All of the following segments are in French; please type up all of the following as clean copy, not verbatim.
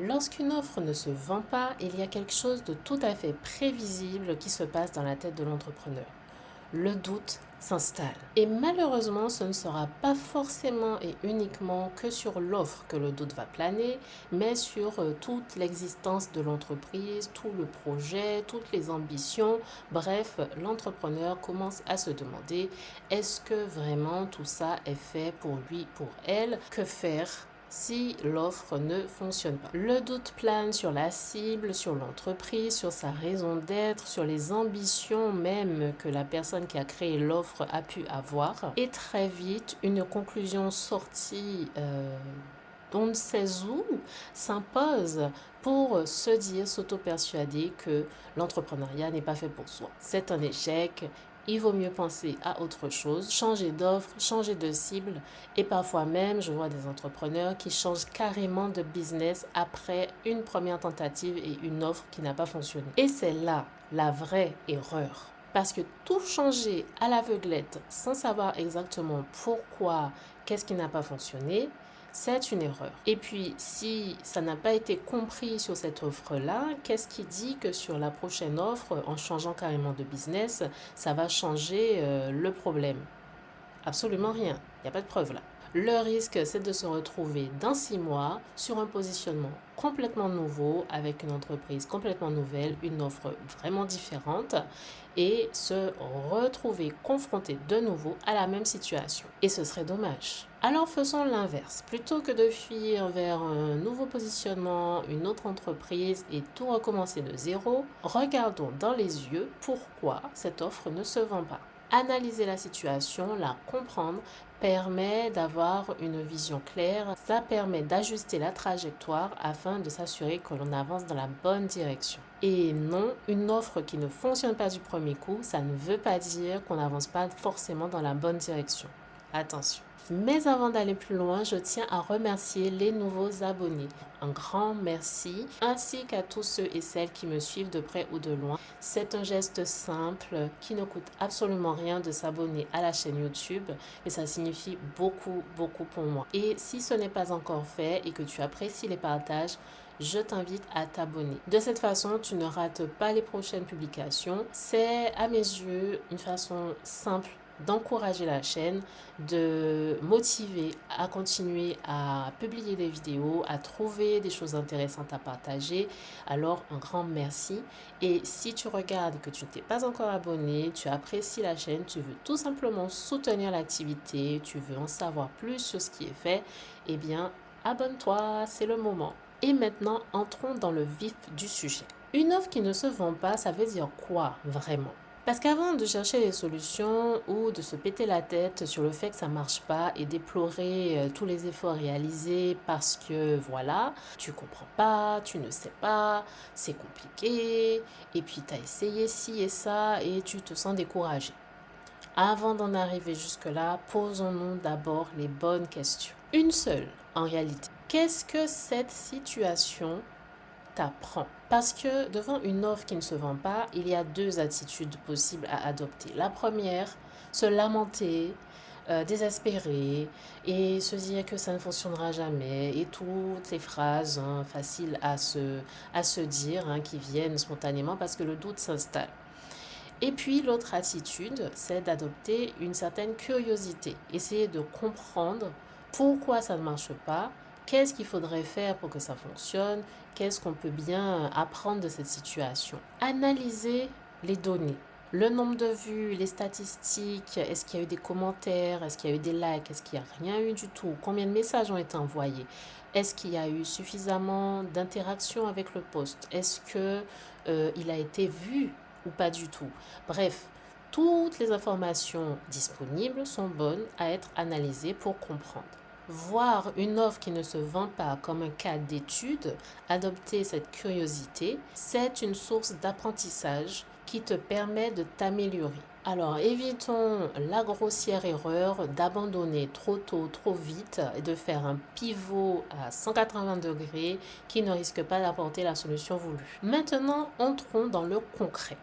Lorsqu'une offre ne se vend pas, il y a quelque chose de tout à fait prévisible qui se passe dans la tête de l'entrepreneur. Le doute s'installe. Et malheureusement, ce ne sera pas forcément et uniquement que sur l'offre que le doute va planer, mais sur toute l'existence de l'entreprise, tout le projet, toutes les ambitions. Bref, l'entrepreneur commence à se demander, est-ce que vraiment tout ça est fait pour lui, pour elle? Que faire si l'offre ne fonctionne pas? Le doute plane sur la cible, sur l'entreprise, sur sa raison d'être, sur les ambitions même que la personne qui a créé l'offre a pu avoir. Et très vite, une conclusion sortie d'on ne sait où s'impose pour se dire, s'auto-persuader que l'entrepreneuriat n'est pas fait pour soi. C'est un échec. Il vaut mieux penser à autre chose, changer d'offre, changer de cible. Et parfois même, je vois des entrepreneurs qui changent carrément de business après une première tentative et une offre qui n'a pas fonctionné. Et c'est là la vraie erreur. Parce que tout changer à l'aveuglette sans savoir exactement pourquoi, qu'est-ce qui n'a pas fonctionné, c'est une erreur. Et puis, si ça n'a pas été compris sur cette offre-là, qu'est-ce qui dit que sur la prochaine offre, en changeant carrément de business, ça va changer le problème? Absolument rien. Il n'y a pas de preuve là. Le risque, c'est de se retrouver dans 6 mois sur un positionnement complètement nouveau, avec une entreprise complètement nouvelle, une offre vraiment différente, et se retrouver confronté de nouveau à la même situation. Et ce serait dommage. Alors faisons l'inverse. Plutôt que de fuir vers un nouveau positionnement, une autre entreprise et tout recommencer de zéro, regardons dans les yeux pourquoi cette offre ne se vend pas. Analyser la situation, la comprendre, permet d'avoir une vision claire. Ça permet d'ajuster la trajectoire afin de s'assurer que l'on avance dans la bonne direction. Et non, une offre qui ne fonctionne pas du premier coup, ça ne veut pas dire qu'on n'avance pas forcément dans la bonne direction. Attention. Mais avant d'aller plus loin, je tiens à remercier les nouveaux abonnés. Un grand merci, ainsi qu'à tous ceux et celles qui me suivent de près ou de loin. C'est un geste simple qui ne coûte absolument rien de s'abonner à la chaîne YouTube, mais ça signifie beaucoup, beaucoup pour moi. Et si ce n'est pas encore fait et que tu apprécies les partages, je t'invite à t'abonner. De cette façon, tu ne rates pas les prochaines publications. C'est à mes yeux une façon simple d'encourager la chaîne, de motiver à continuer à publier des vidéos, à trouver des choses intéressantes à partager. Alors, un grand merci. Et si tu regardes que tu ne t'es pas encore abonné, tu apprécies la chaîne, tu veux tout simplement soutenir l'activité, tu veux en savoir plus sur ce qui est fait, eh bien, abonne-toi, c'est le moment. Et maintenant, entrons dans le vif du sujet. Une offre qui ne se vend pas, ça veut dire quoi vraiment? Parce qu'avant de chercher des solutions ou de se péter la tête sur le fait que ça ne marche pas et déplorer tous les efforts réalisés parce que voilà, tu comprends pas, tu ne sais pas, c'est compliqué, et puis tu as essayé ci et ça et tu te sens découragé. Avant d'en arriver jusque-là, posons-nous d'abord les bonnes questions. Une seule, en réalité. Qu'est-ce que cette situation t'apprend? Parce que devant une offre qui ne se vend pas, il y a deux attitudes possibles à adopter. La première, se lamenter, désespérer et se dire que ça ne fonctionnera jamais et toutes les phrases faciles à se dire qui viennent spontanément parce que le doute s'installe. Et puis l'autre attitude, c'est d'adopter une certaine curiosité, essayer de comprendre pourquoi ça ne marche pas, qu'est-ce qu'il faudrait faire pour que ça fonctionne, qu'est-ce qu'on peut bien apprendre de cette situation. Analyser les données, le nombre de vues, les statistiques, est-ce qu'il y a eu des commentaires, est-ce qu'il y a eu des likes, est-ce qu'il n'y a rien eu du tout, combien de messages ont été envoyés, est-ce qu'il y a eu suffisamment d'interactions avec le post, est-ce qu'il a été vu ou pas du tout. Bref, toutes les informations disponibles sont bonnes à être analysées pour comprendre. Voir une offre qui ne se vend pas comme un cas d'étude, adopter cette curiosité, c'est une source d'apprentissage qui te permet de t'améliorer. Alors évitons la grossière erreur d'abandonner trop tôt, trop vite et de faire un pivot à 180 degrés qui ne risque pas d'apporter la solution voulue. Maintenant, entrons dans le concret.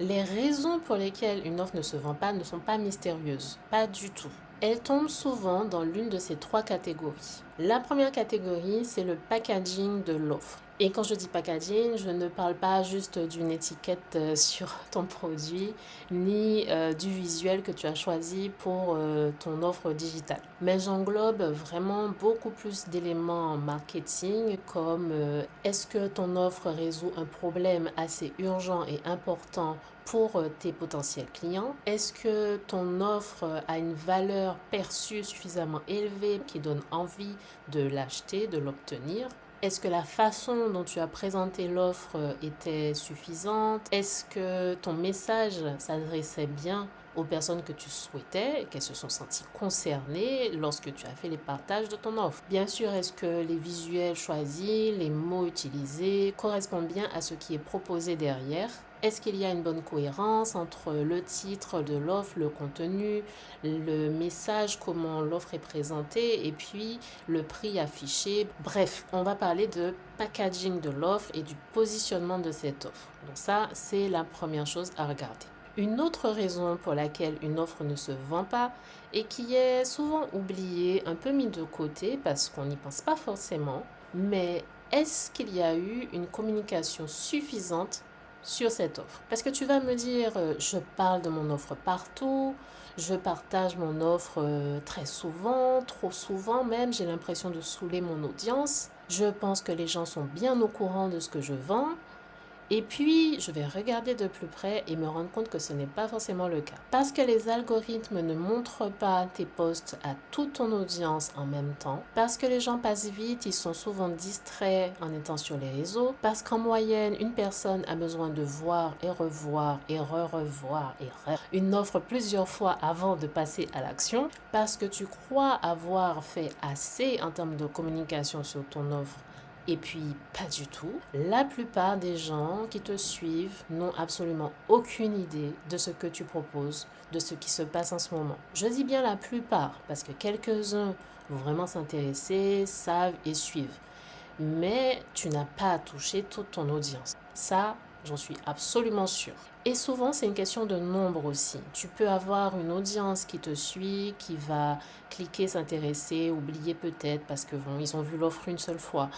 Les raisons pour lesquelles une offre ne se vend pas ne sont pas mystérieuses, pas du tout. Elles tombent souvent dans l'une de ces trois catégories. La première catégorie, c'est le packaging de l'offre. Et quand je dis packaging, je ne parle pas juste d'une étiquette sur ton produit, ni du visuel que tu as choisi pour ton offre digitale. Mais j'englobe vraiment beaucoup plus d'éléments en marketing, comme est-ce que ton offre résout un problème assez urgent et important pour tes potentiels clients? Est-ce que ton offre a une valeur perçue suffisamment élevée qui donne envie de l'acheter, de l'obtenir? Est-ce que la façon dont tu as présenté l'offre était suffisante? Est-ce que ton message s'adressait bien aux personnes que tu souhaitais, qu'elles se sont senties concernées lorsque tu as fait les partages de ton offre? Bien sûr, est-ce que les visuels choisis, les mots utilisés correspondent bien à ce qui est proposé derrière? Est-ce qu'il y a une bonne cohérence entre le titre de l'offre, le contenu, le message, comment l'offre est présentée et puis le prix affiché? Bref, on va parler de packaging de l'offre et du positionnement de cette offre. Donc ça, c'est la première chose à regarder. Une autre raison pour laquelle une offre ne se vend pas et qui est souvent oubliée, un peu mise de côté parce qu'on n'y pense pas forcément, mais est-ce qu'il y a eu une communication suffisante sur cette offre? Parce que tu vas me dire, je parle de mon offre partout, je partage mon offre très souvent, trop souvent même, j'ai l'impression de saouler mon audience. Je pense que les gens sont bien au courant de ce que je vends. Et puis, je vais regarder de plus près et me rendre compte que ce n'est pas forcément le cas. Parce que les algorithmes ne montrent pas tes posts à toute ton audience en même temps. Parce que les gens passent vite, ils sont souvent distraits en étant sur les réseaux. Parce qu'en moyenne, une personne a besoin de voir et revoir et revoir une offre plusieurs fois avant de passer à l'action. Parce que tu crois avoir fait assez en termes de communication sur ton offre. Et puis, pas du tout. La plupart des gens qui te suivent n'ont absolument aucune idée de ce que tu proposes, de ce qui se passe en ce moment. Je dis bien la plupart, parce que quelques-uns vont vraiment s'intéresser, savent et suivent. Mais tu n'as pas touché toute ton audience. Ça, j'en suis absolument sûre. Et souvent, c'est une question de nombre aussi. Tu peux avoir une audience qui te suit, qui va cliquer, s'intéresser, oublier peut-être parce que bon, ils ont vu l'offre une seule fois.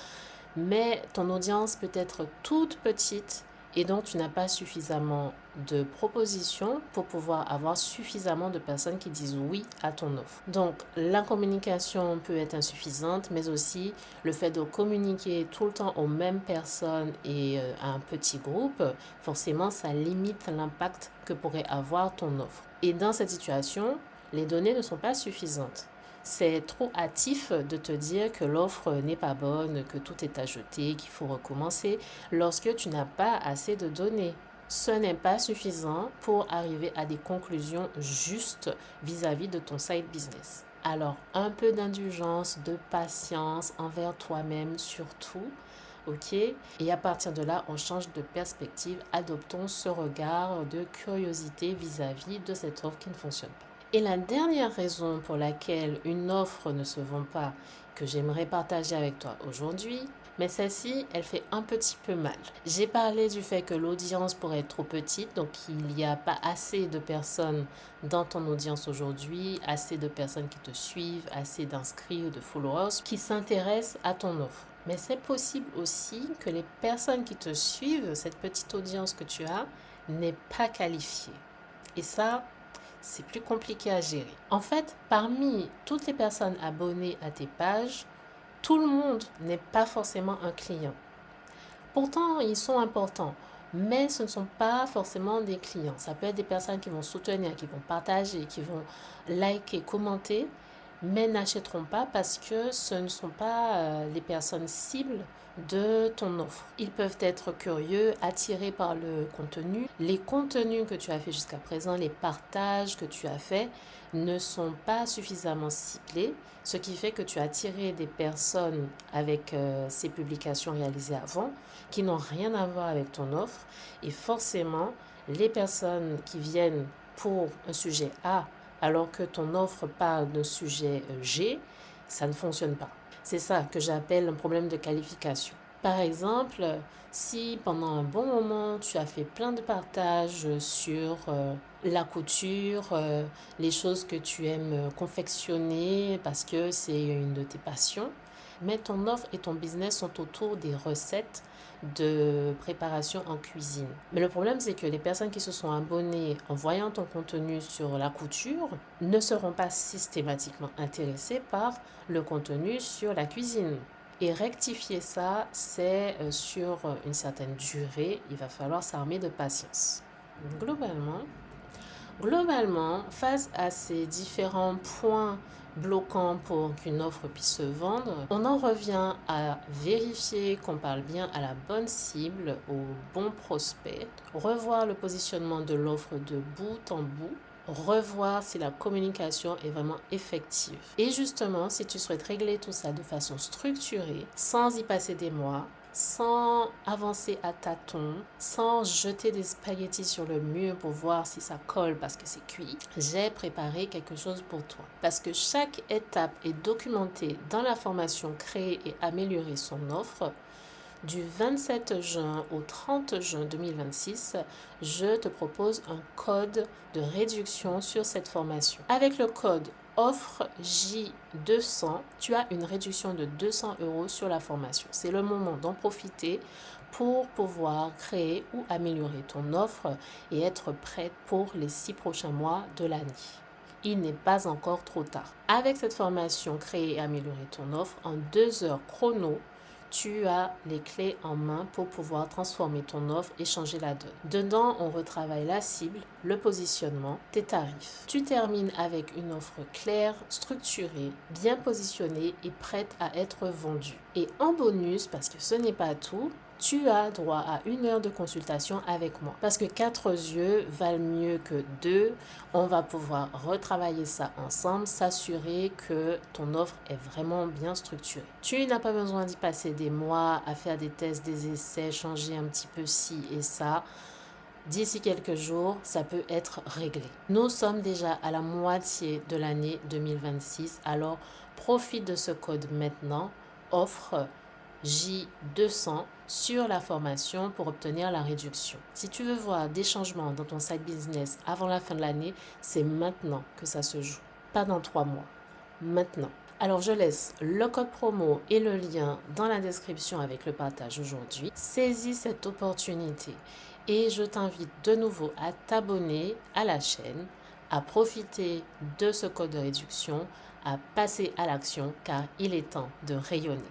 Mais ton audience peut être toute petite et donc tu n'as pas suffisamment de propositions pour pouvoir avoir suffisamment de personnes qui disent oui à ton offre. Donc la communication peut être insuffisante, mais aussi le fait de communiquer tout le temps aux mêmes personnes et à un petit groupe, forcément ça limite l'impact que pourrait avoir ton offre. Et dans cette situation, les données ne sont pas suffisantes. C'est trop hâtif de te dire que l'offre n'est pas bonne, que tout est à jeter, qu'il faut recommencer lorsque tu n'as pas assez de données. Ce n'est pas suffisant pour arriver à des conclusions justes vis-à-vis de ton side business. Alors, un peu d'indulgence, de patience envers toi-même surtout. Ok? Et à partir de là, on change de perspective. Adoptons ce regard de curiosité vis-à-vis de cette offre qui ne fonctionne pas. Et la dernière raison pour laquelle une offre ne se vend pas, que j'aimerais partager avec toi aujourd'hui, mais celle-ci, elle fait un petit peu mal. J'ai parlé du fait que l'audience pourrait être trop petite, donc il n'y a pas assez de personnes dans ton audience aujourd'hui, assez de personnes qui te suivent, assez d'inscrits ou de followers qui s'intéressent à ton offre. Mais c'est possible aussi que les personnes qui te suivent, cette petite audience que tu as, n'est pas qualifiée. Et ça, c'est plus compliqué à gérer. En fait, parmi toutes les personnes abonnées à tes pages, tout le monde n'est pas forcément un client. Pourtant, ils sont importants, mais ce ne sont pas forcément des clients. Ça peut être des personnes qui vont soutenir, qui vont partager, qui vont liker, commenter, mais n'achèteront pas parce que ce ne sont pas les personnes cibles de ton offre. Ils peuvent être curieux, attirés par le contenu. Les contenus que tu as fait jusqu'à présent, les partages que tu as fait ne sont pas suffisamment ciblés, ce qui fait que tu as attiré des personnes avec ces publications réalisées avant qui n'ont rien à voir avec ton offre. Et forcément, les personnes qui viennent pour un sujet A alors que ton offre parle d'un sujet G, ça ne fonctionne pas. C'est ça que j'appelle un problème de qualification. Par exemple, si pendant un bon moment, tu as fait plein de partages sur la couture, les choses que tu aimes confectionner parce que c'est une de tes passions, Mais ton offre et ton business sont autour des recettes de préparation en cuisine. Mais le problème, c'est que les personnes qui se sont abonnées en voyant ton contenu sur la couture ne seront pas systématiquement intéressées par le contenu sur la cuisine. Et rectifier ça, c'est sur une certaine durée, il va falloir s'armer de patience. Globalement, face à ces différents points bloquants pour qu'une offre puisse se vendre, on en revient à vérifier qu'on parle bien à la bonne cible, au bon prospect, revoir le positionnement de l'offre de bout en bout, revoir si la communication est vraiment effective. Et justement, si tu souhaites régler tout ça de façon structurée, sans y passer des mois, sans avancer à tâtons, sans jeter des spaghettis sur le mur pour voir si ça colle parce que c'est cuit, j'ai préparé quelque chose pour toi. Parce que chaque étape est documentée dans la formation Créer et améliorer son offre. Du 27 juin au 30 juin 2026, je te propose un code de réduction sur cette formation. Avec le code offre J200, tu as une réduction de 200 € sur la formation. C'est le moment d'en profiter pour pouvoir créer ou améliorer ton offre et être prête pour les 6 prochains mois de l'année. Il n'est pas encore trop tard. Avec cette formation Créer et améliorer ton offre, en 2 heures chrono, tu as les clés en main pour pouvoir transformer ton offre et changer la donne. Dedans, on retravaille la cible, le positionnement, tes tarifs. Tu termines avec une offre claire, structurée, bien positionnée et prête à être vendue. Et en bonus, parce que ce n'est pas tout, tu as droit à 1 heure de consultation avec moi. Parce que 4 yeux valent mieux que 2. On va pouvoir retravailler ça ensemble, s'assurer que ton offre est vraiment bien structurée. Tu n'as pas besoin d'y passer des mois à faire des tests, des essais, changer un petit peu ci et ça. D'ici quelques jours, ça peut être réglé. Nous sommes déjà à la moitié de l'année 2026, alors profite de ce code maintenant, offre J200 sur la formation pour obtenir la réduction. Si tu veux voir des changements dans ton side business avant la fin de l'année, c'est maintenant que ça se joue, pas dans 3 mois. Maintenant. Alors je laisse le code promo et le lien dans la description avec le partage aujourd'hui. Saisis cette opportunité et je t'invite de nouveau à t'abonner à la chaîne, à profiter de ce code de réduction, à passer à l'action car il est temps de rayonner.